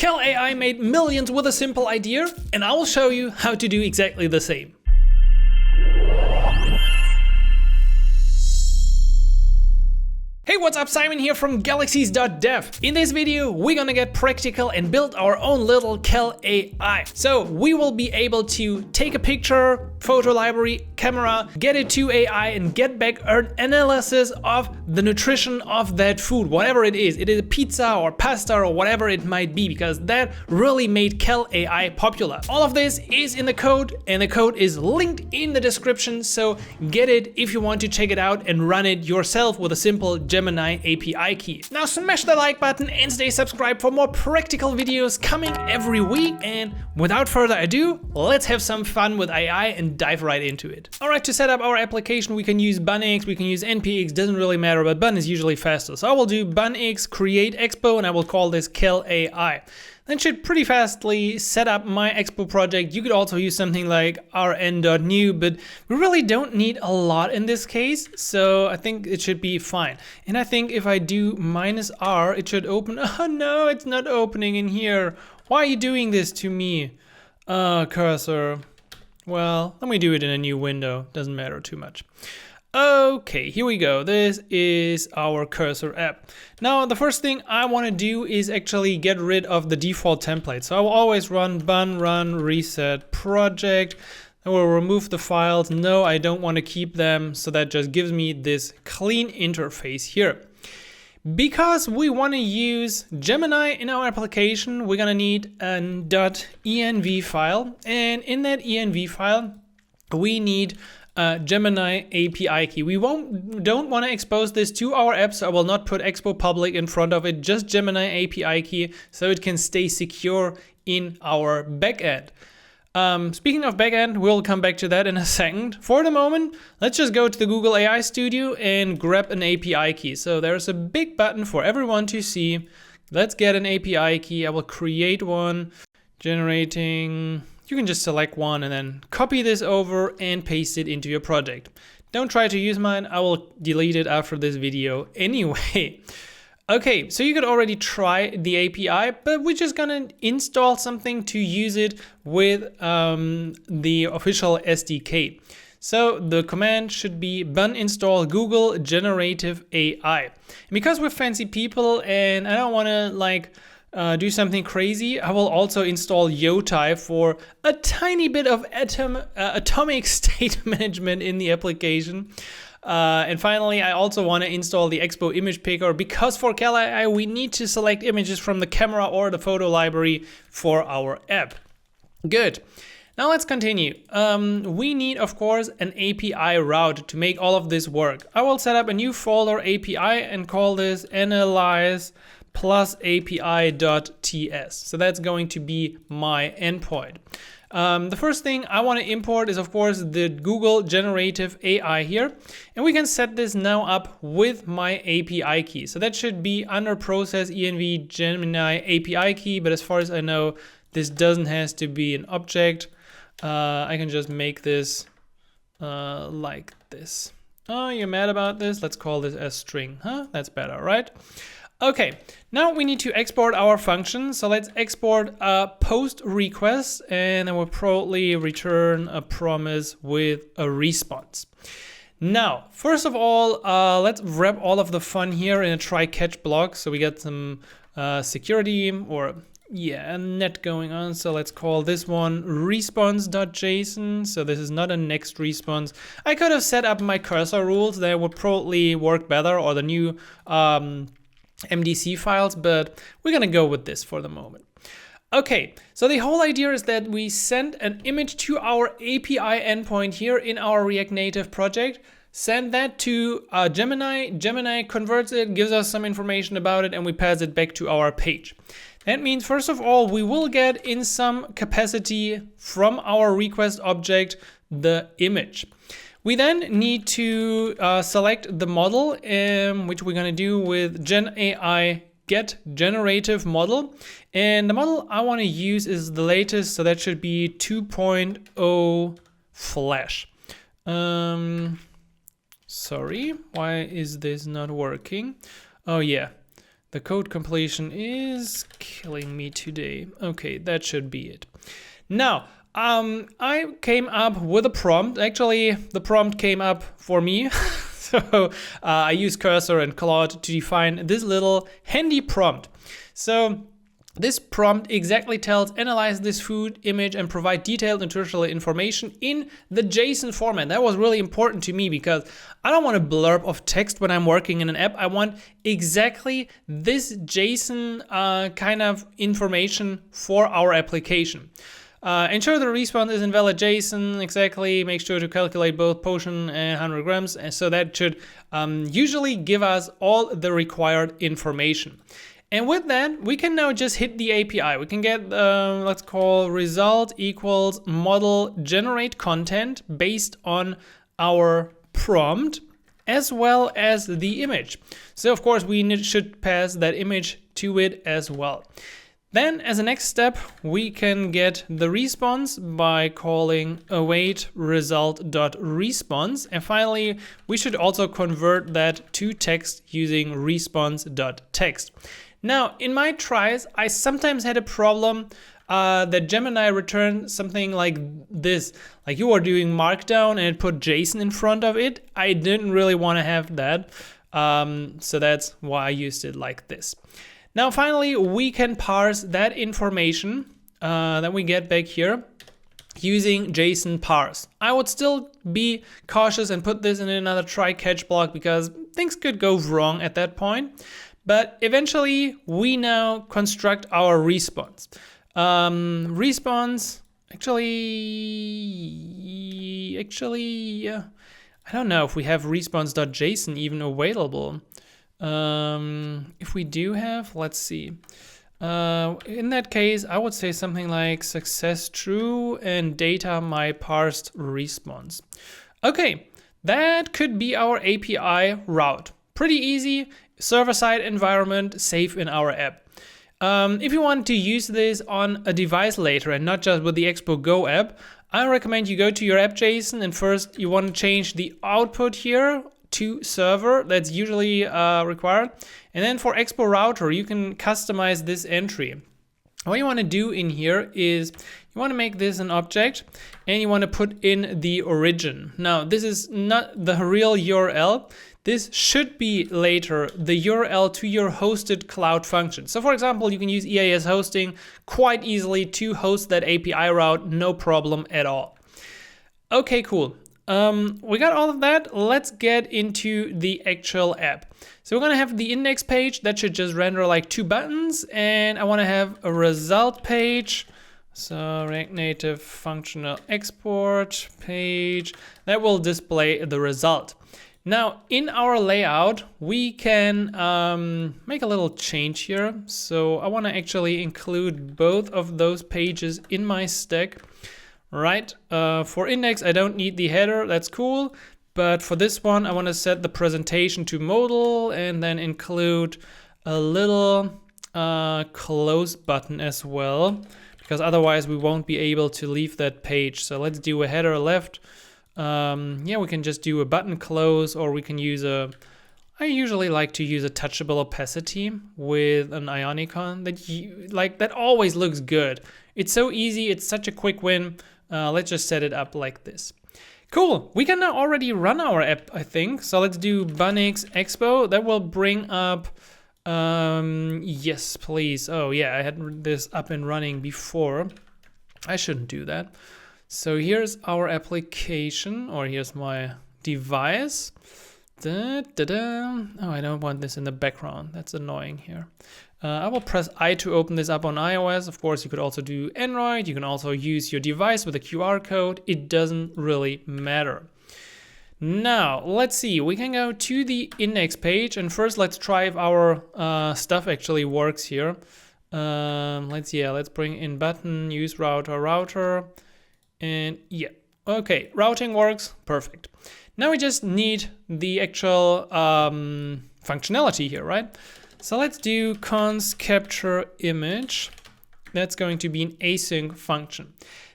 Cal AI made millions with a simple idea, and I will show you how to do exactly the same. Hey, what's up? Simon here from galaxies.dev. In this video, we're gonna get practical and build our own little Cal AI. So we will be able to take a picture, photo library, camera, get it to AI and get back an analysis of the nutrition of that food, whatever it is. It is a pizza or pasta or whatever it might be, because that really made Cal AI popular. All of this is in the code, and the code is linked in the description. So get it if you want to check it out and run it yourself with a simple Gemini API key. Now smash the like button and stay subscribed for more practical videos coming every week. And without further ado, let's have some fun with AI and dive right into it. All right, to set up our application, we can use bunx, we can use npx, doesn't really matter, but bun is usually faster. So I will do bunx create expo and I will call this Cal AI. That should pretty fastly set up my expo project. You could also use something like rn.new, but we really don't need a lot in this case. So I think it should be fine. And I think if I do -r, it should open. Oh no, it's not opening in here. Why are you doing this to me? Cursor. Well, let me do it in a new window. Doesn't matter too much. Okay, here we go. This is our cursor app. Now, the first thing I want to do is actually get rid of the default template. So I will always run bun run reset project. I will remove the files. No, I don't want to keep them. So that just gives me this clean interface here. Because we want to use Gemini in our application, we're going to need a .env file. And in that env file, we need Gemini API key. We don't want to expose this to our app, so I will not put expo public in front of it, just Gemini API key, so it can stay secure in our backend. Speaking of backend, we'll come back to that in a second. For the moment, let's just go to the Google AI Studio and grab an API key. So there's a big button for everyone to see. Let's get an API key. I will create one, generating. You can just select one and then copy this over and paste it into your project. Don't try to use mine. I will delete it after this video anyway. Okay, so you could already try the API, but we're just gonna install something to use it with the official SDK. So the command should be bun install Google Generative AI. And because we're fancy people and I don't wanna do something crazy, I will also install Yotai for a tiny bit of atomic state management in the application. And finally, I also want to install the Expo image picker, because for Cal AI we need to select images from the camera or the photo library for our app. Good. Now let's continue. We need, of course, an API route to make all of this work. I will set up a new folder API and call this analyze plus API.ts. So that's going to be my endpoint. The first thing I want to import is, of course, the Google Generative AI here. And we can set this now up with my API key. So that should be under process env Gemini API key. But as far as I know, this doesn't have to be an object. I can just make this like this. Oh, you're mad about this? Let's call this a string. Huh? That's better, right? Okay, now we need to export our function. So let's export a post request, and then we'll probably return a promise with a response. Now, first of all, let's wrap all of the fun here in a try catch block. So we get some security or a net going on. So let's call this one response.json. So this is not a next response. I could have set up my cursor rules. That would probably work better, or the new MDC files, but we're gonna go with this for the moment. Okay, so the whole idea is that we send an image to our API endpoint here in our React Native project, send that to Gemini. Gemini converts it, gives us some information about it, and we pass it back to our page. That means, first of all, we will get in some capacity from our request object the image. We then need to select the model, which we're going to do with Gen AI get generative model. And the model I want to use is the latest, so that should be 2.0 Flash. Sorry, why is this not working? Oh yeah, The code completion is killing me today. Okay, that should be it. Now, I came up with a prompt. Actually, the prompt came up for me. So I used Cursor and Claude to define this little handy prompt. So this prompt exactly tells analyze this food image and provide detailed nutritional information in the JSON format. That was really important to me because I don't want a blurb of text when I'm working in an app. I want exactly this JSON kind of information for our application. Ensure the response is in valid JSON, exactly. Make sure to calculate both portion and 100 grams. And so that should usually give us all the required information. And with that, we can now just hit the API. We can get, let's call result equals model generate content based on our prompt as well as the image. So of course we should pass that image to it as well. Then as a next step, we can get the response by calling await result.response. And finally, we should also convert that to text using response.text. Now, in my tries, I sometimes had a problem that Gemini returned something like this. Like you are doing Markdown and it put JSON in front of it. I didn't really want to have that. So that's why I used it like this. Now, finally, we can parse that information that we get back here using JSON parse. I would still be cautious and put this in another try catch block because things could go wrong at that point. But eventually, we now construct our response. Response, actually, I don't know if we have response.json even available. If we do have, let's see. In that case, I would say something like success true and data my parsed response. Okay, that could be our API route. Pretty easy, server-side environment, safe in our app. If you want to use this on a device later and not just with the Expo Go app, I recommend you go to your app.json and first you want to change the output here to server. That's usually required. And then for Expo Router, you can customize this entry. What you want to do in here is you want to make this an object and you want to put in the origin. Now, this is not the real URL. This should be later the URL to your hosted cloud function. So for example, you can use EAS hosting quite easily to host that API route, no problem at all. Okay, cool. We got all of that. Let's get into the actual app. So we're gonna have the index page that should just render like 2 buttons, and I wanna have a result page. So React Native functional export page that will display the result. Now in our layout, we can make a little change here. So I wanna actually include both of those pages in my stack. Right, for index, I don't need the header, that's cool. But for this one, I want to set the presentation to modal and then include a little close button as well, because otherwise we won't be able to leave that page. So let's do a header left. Yeah, we can just do a button close, or we can use I usually like to use a touchable opacity with an ionicon that always looks good. It's so easy, it's such a quick win. Let's just set it up like this. Cool, we can now already run our app, I think. So let's do Bunix Expo. That will bring up, yes, please. Oh yeah, I had this up and running before. I shouldn't do that. So here's our application, or here's my device. Oh, I don't want this in the background. That's annoying here. I will press I to open this up on iOS. Of course, you could also do Android. You can also use your device with a QR code. It doesn't really matter. Now, let's see. We can go to the index page. And first, let's try if our stuff actually works here. Let's bring in button, use router. And yeah, okay, routing works. Perfect. Now we just need the actual functionality here, right? So let's do const capture image That's going to be an async function.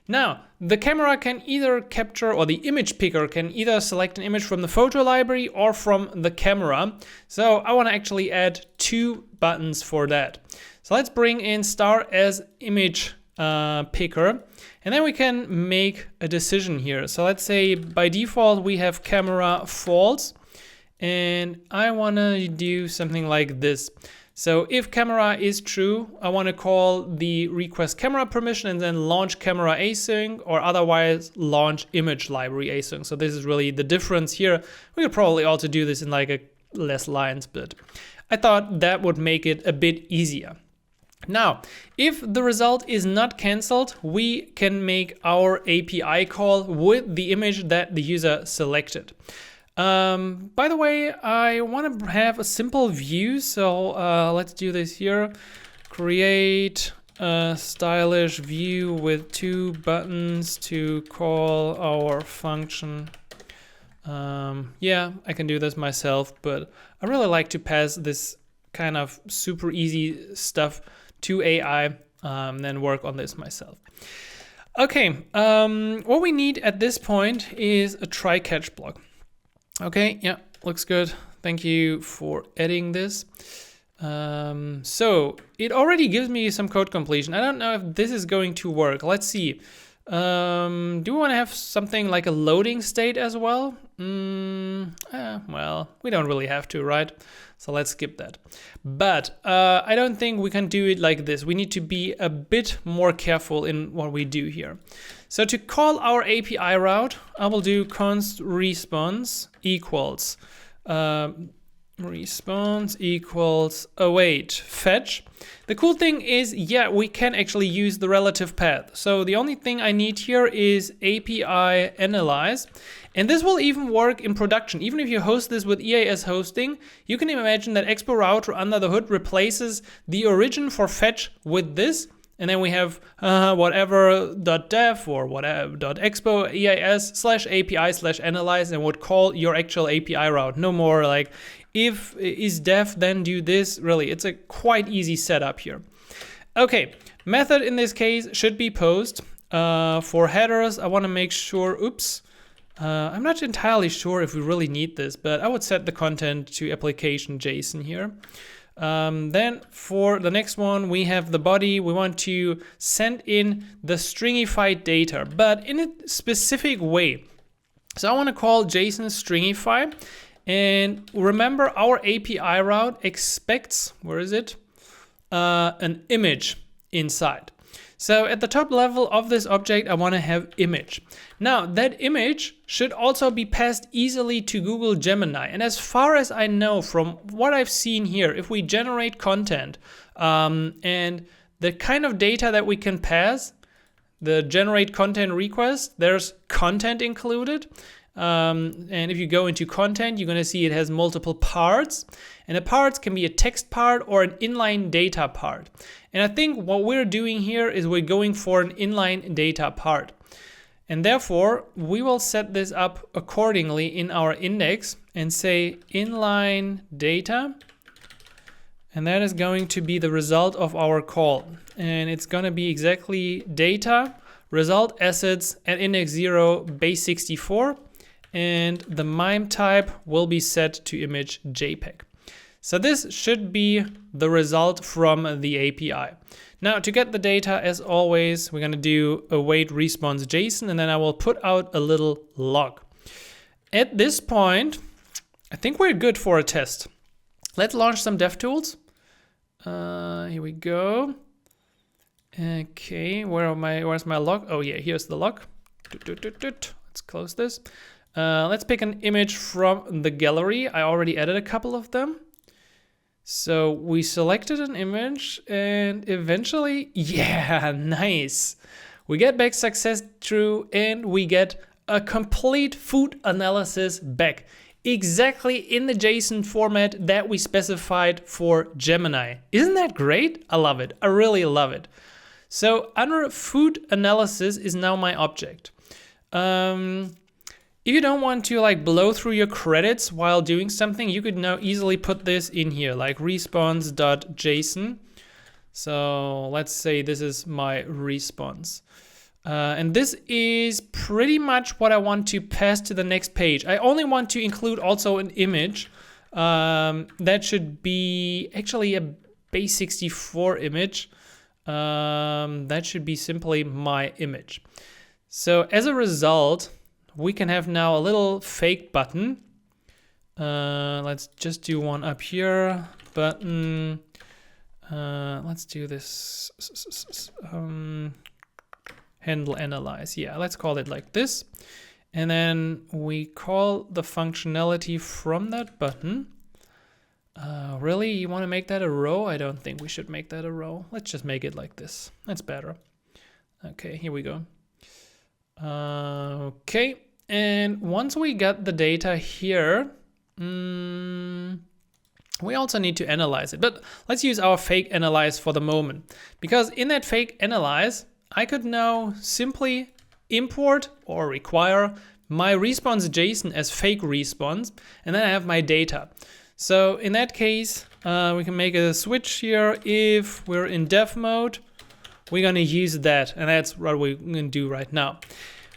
Now, the camera can either capture, or the image picker can either select an image from the photo library or from the camera. So I want to actually add 2 buttons for that. So let's bring in star as image picker, and then we can make a decision here. So let's say by default we have camera false, and I want to do something like this. So if camera is true, I want to call the request camera permission and then launch camera async, or otherwise launch image library async. So this is really the difference here. We could probably also do this in like a less lines, but I thought that would make it a bit easier. Now, if the result is not canceled, we can make our API call with the image that the user selected. By the way, I want to have a simple view, so let's do this here. Create a stylish view with 2 buttons to call our function. Yeah, I can do this myself, but I really like to pass this kind of super easy stuff to AI, then work on this myself. Okay, what we need at this point is a try-catch block. Okay, yeah, looks good. Thank you for adding this. So it already gives me some code completion. I don't know if this is going to work. Let's see. Do we want to have something like a loading state as well? Well, we don't really have to, right? So let's skip that. But I don't think we can do it like this. We need to be a bit more careful in what we do here. So to call our API route, I will do const response equals await fetch. The cool thing is, yeah, we can actually use the relative path. So the only thing I need here is API analyze. And this will even work in production. Even if you host this with EAS hosting, you can imagine that Expo Router under the hood replaces the origin for fetch with this. And then we have whatever.dev or whatever.expo EAS/API/analyze and would call your actual API route. No more like if is dev, then do this. Really, it's a quite easy setup here. Okay, method in this case should be post. For headers, I want to make sure, I'm not entirely sure if we really need this, but I would set the content to application JSON here. Then for the next one, we have the body. We want to send in the stringified data, but in a specific way. So I want to call JSON stringify, and remember our API route expects, where is it? An image inside. So at the top level of this object, I want to have image. Now that image should also be passed easily to Google Gemini. And as far as I know from what I've seen here, if we generate content and the kind of data that we can pass, the generate content request, there's content included. And if you go into content, you're going to see it has multiple parts. And the parts can be a text part or an inline data part. And I think what we're doing here is we're going for an inline data part. And therefore, we will set this up accordingly in our index and say inline data. And that is going to be the result of our call. And it's going to be exactly data, result assets at index 0, base 64. And the MIME type will be set to image JPEG. So this should be the result from the API. Now to get the data, as always, we're going to do await response JSON, and then I will put out a little log. At this point, I think we're good for a test. Let's launch some DevTools. Here we go. Okay, where's my log? Oh yeah, here's the log. Let's close this. Let's pick an image from the gallery. I already added a couple of them. So we selected an image and eventually, yeah, nice. We get back success true and we get a complete food analysis back. Exactly in the JSON format that we specified for Gemini. Isn't that great? I love it. I really love it. So under food analysis is now my object. If you don't want to like blow through your credits while doing something, you could now easily put this in here, like response.json. So let's say this is my response. And this is pretty much what I want to pass to the next page. I only want to include also an image. That should be actually a base64 image. That should be simply my image. So as a result, we can have now a little fake button. Let's just do one up here. Button. Let's do this. Handle analyze. Yeah, let's call it like this. And then we call the functionality from that button. Really, you want to make that a row? I don't think we should make that a row. Let's just make it like this. That's better. Okay, here we go. Okay, and once we got the data here, we also need to analyze it. But let's use our fake analyze for the moment. Because in that fake analyze, I could now simply import or require my response JSON as fake response, and then I have my data. So in that case, we can make a switch here. If we're in dev mode, we're gonna use that, and that's what we're gonna do right now.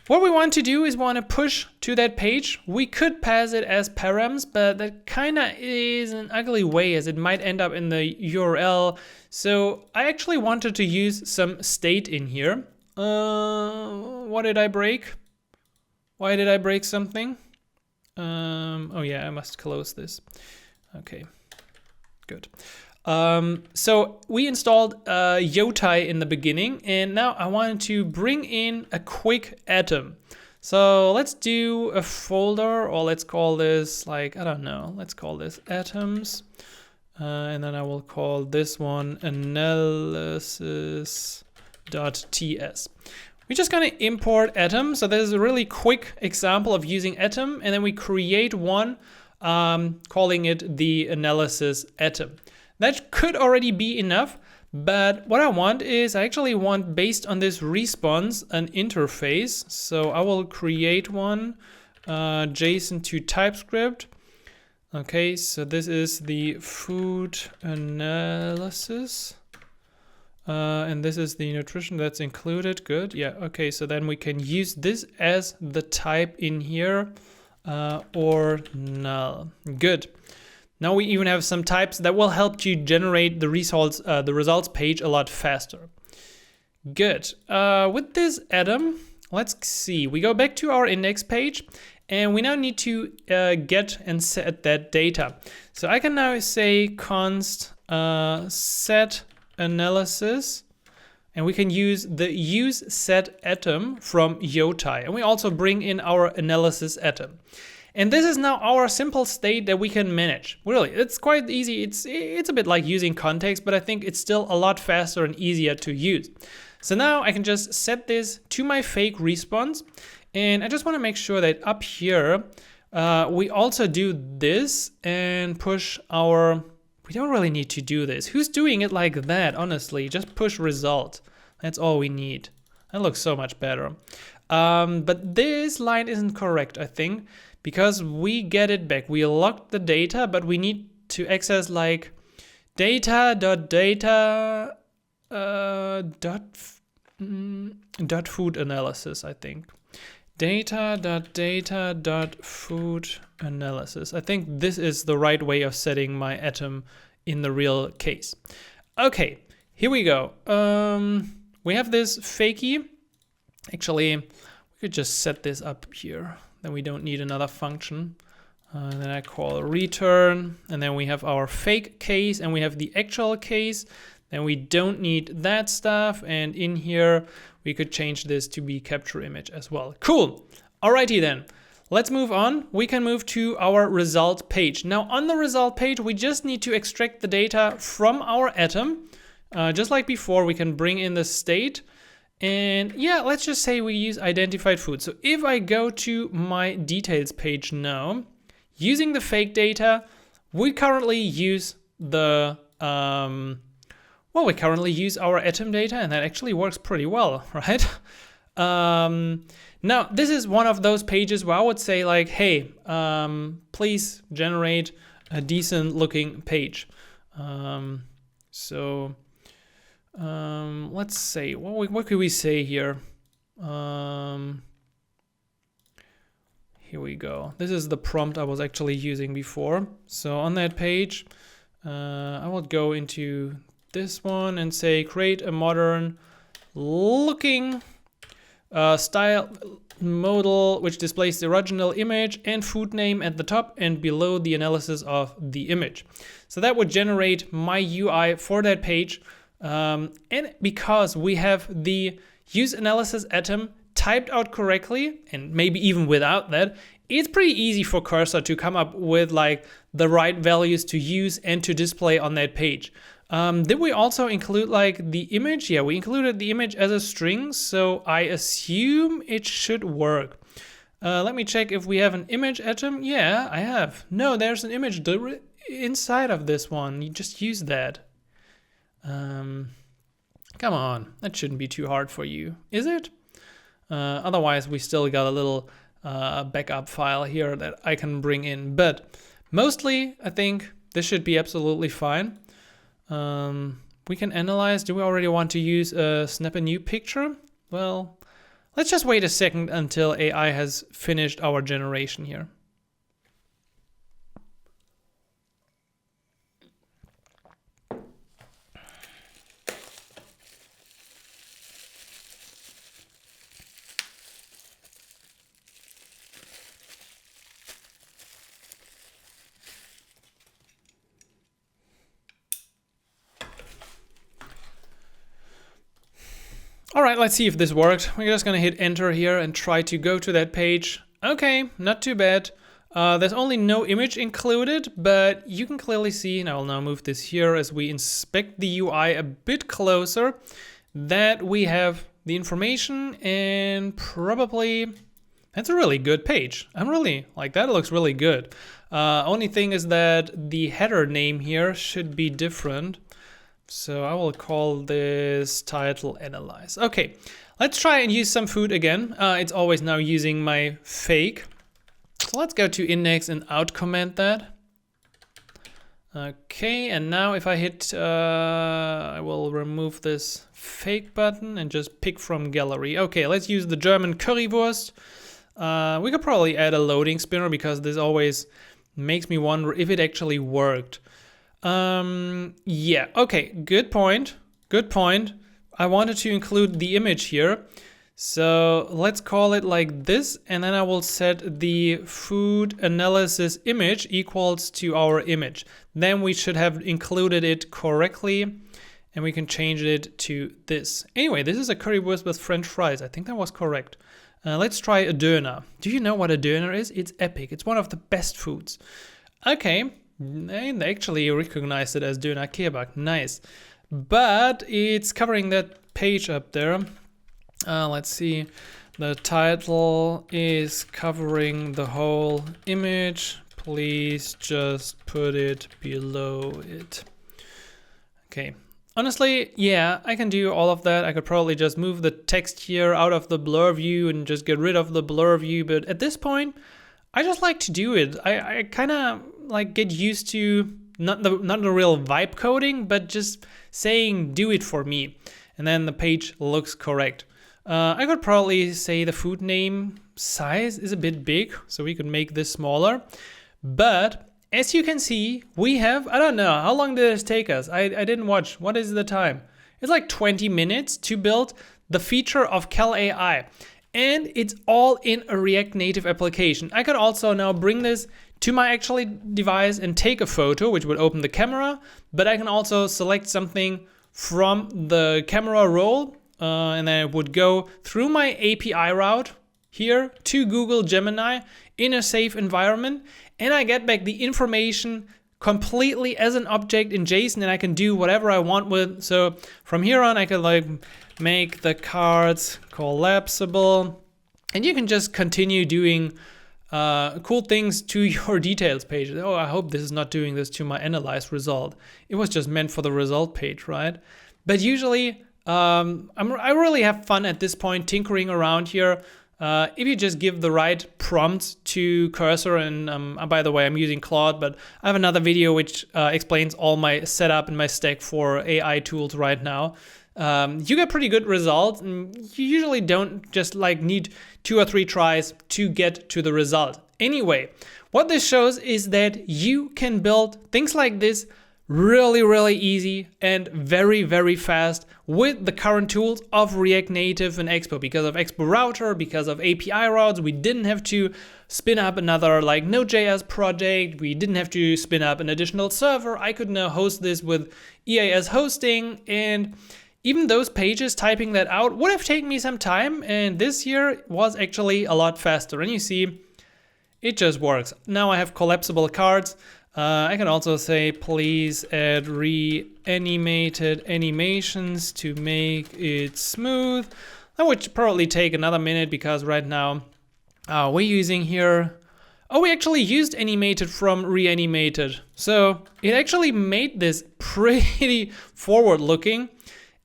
What we want to do is want to push to that page. We could pass it as params, but that kinda is an ugly way as it might end up in the URL. So I actually wanted to use some state in here. What did I break? Why did I break something? Oh yeah, I must close this. Okay, good. So we installed Yotai in the beginning, and now I wanted to bring in a quick atom. So let's do a folder, or let's call this like, I don't know, let's call this atoms. And then I will call this one analysis.ts. We're just gonna import atom. So this is a really quick example of using atom, and then we create one calling it the analysis atom. That could already be enough, but what I want is I actually want, based on this response, an interface. So I will create one, JSON to TypeScript. Okay, so this is the food analysis. And this is the nutrition that's included. Good, yeah, okay, so then we can use this as the type in here, or null. Good. Now we even have some types that will help you generate the results page a lot faster. Good. With this atom, let's see. We go back to our index page, and we now need to get and set that data. So I can now say const set analysis, and we can use the use set atom from Yotai, and we also bring in our analysis atom. And this is now our simple state that we can manage. Really, it's quite easy. It's a bit like using context, but I think it's still a lot faster and easier to use. So now I can just set this to my fake response, and I just want to make sure that up here we also do this and push our. We don't really need to do this. Who's doing it like that? Honestly, just push result. That's all we need. That looks so much better. But this line isn't correct, I think, because we get it back. We locked the data, but we need to access like data.data dot food analysis, I think. Data.data.food analysis. I think this is the right way of setting my atom in the real case. Okay, here we go. We have this fakie. Actually, we could just set this up here. Then we don't need another function. Then I call return, and then we have our fake case, and we have the actual case. Then we don't need that stuff, and in here we could change this to be capture image as well. Cool. Alrighty then. Let's move on. We can move to our result page. Now on the result page, we just need to extract the data from our atom. Just like before, we can bring in the state. And yeah, let's just say we use identified food. So if I go to my details page now, using the fake data, we currently use the, we currently use our atom data, and that actually works pretty well, right? Now, this is one of those pages where I would say like, hey, please generate a decent looking page. So Let's say, what could we say here? Here we go. This is the prompt I was actually using before. So on that page, I will go into this one and say, create a modern looking style modal which displays the original image and food name at the top and below the analysis of the image. So that would generate my UI for that page. And because we have the use analysis atom typed out correctly, and maybe even without that, it's pretty easy for Cursor to come up with like the right values to use and to display on that page. Did we also include like the image? Yeah, we included the image as a string, so I assume it should work. Let me check if we have an image atom. Yeah, I have. No, there's an image inside of this one. You just use that. Come on, that shouldn't be too hard for you, is it? Otherwise, we still got a little backup file here that I can bring in. But mostly, I think this should be absolutely fine. We can analyze. Do we already want to use a snap a new picture? Well, let's just wait a second until AI has finished our generation here. All right, let's see if this worked. We're just gonna hit enter here and try to go to that page. Okay, not too bad. There's only no image included, but you can clearly see, and I will now move this here as we inspect the UI a bit closer, that we have the information and probably, that's a really good page. I'm really, like that looks really good. Only thing is that the header name here should be different. So I will call this title analyze. Okay, let's try and use some food again. It's always now using my fake. So let's go to index and out comment that. Okay, and now if I hit, I will remove this fake button and just pick from gallery. Okay, let's use the German currywurst. We could probably add a loading spinner because this always makes me wonder if it actually worked. Yeah, okay, good point. Good point. I wanted to include the image here. So let's call it like this, and then I will set the food analysis image equals to our image. Then we should have included it correctly, and we can change it to this. Anyway, this is a currywurst with French fries. I think that was correct. Let's try a döner. Do you know what a döner is? It's epic. It's one of the best foods. Okay. They actually recognized it as Döner Kebab, nice. But it's covering that page up there. Let's see, the title is covering the whole image. Please just put it below it. Okay, honestly, yeah, I can do all of that. I could probably just move the text here out of the blur view and just get rid of the blur view. But at this point, I just like to do it. I kind of like get used to not the real vibe coding, but just saying do it for me, and then the page looks correct. I could probably say the food name size is a bit big, so we could make this smaller. But as you can see, we have, I don't know, how long did this take us? I didn't watch. What is the time? It's like 20 minutes to build the feature of Cal AI. And it's all in a React Native application. I could also now bring this to my actual device and take a photo, which would open the camera, but I can also select something from the camera roll, and then it would go through my API route here to Google Gemini in a safe environment, and I get back the information completely as an object in JSON, and I can do whatever I want with. So from here on, I could like make the cards collapsible, and you can just continue doing cool things to your details page. Oh, I hope this is not doing this to my analyzed result. It was just meant for the result page, right? But usually, I really have fun at this point tinkering around here. If you just give the right prompts to Cursor, and by the way, I'm using Claude, but I have another video which explains all my setup and my stack for AI tools right now. you get pretty good results. And you usually don't just like need 2 or 3 tries to get to the result. Anyway, what this shows is that you can build things like this really easy and very fast with the current tools of React Native and Expo. Because of Expo Router, because of API routes, we didn't have to spin up another like Node.js project. We didn't have to spin up an additional server. I could now host this with EAS hosting, and even those pages, typing that out would have taken me some time, and this year was actually a lot faster. And you see, it just works. Now I have collapsible cards. I can also say, please add reanimated animations to make it smooth. That would probably take another minute because right now we're using here, we actually used animated from reanimated. So it actually made this pretty forward looking,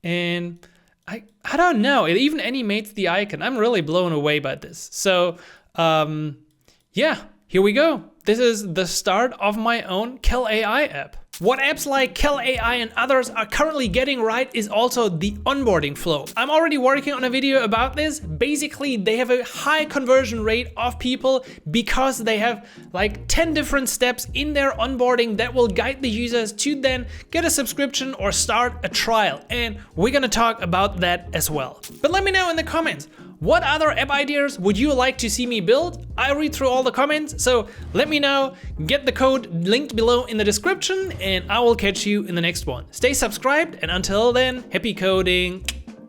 and I don't know, it even animates the icon. I'm really blown away by this. So yeah, here we go. This is the start of my own CalAI app. What apps like CalAI and others are currently getting right is also the onboarding flow. I'm already working on a video about this. Basically, they have a high conversion rate of people because they have like 10 different steps in their onboarding that will guide the users to then get a subscription or start a trial. And we're gonna talk about that as well. But let me know in the comments, what other app ideas would you like to see me build? I read through all the comments, so let me know. Get the code linked below in the description, and I will catch you in the next one. Stay subscribed, and until then, happy coding,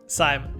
Simon.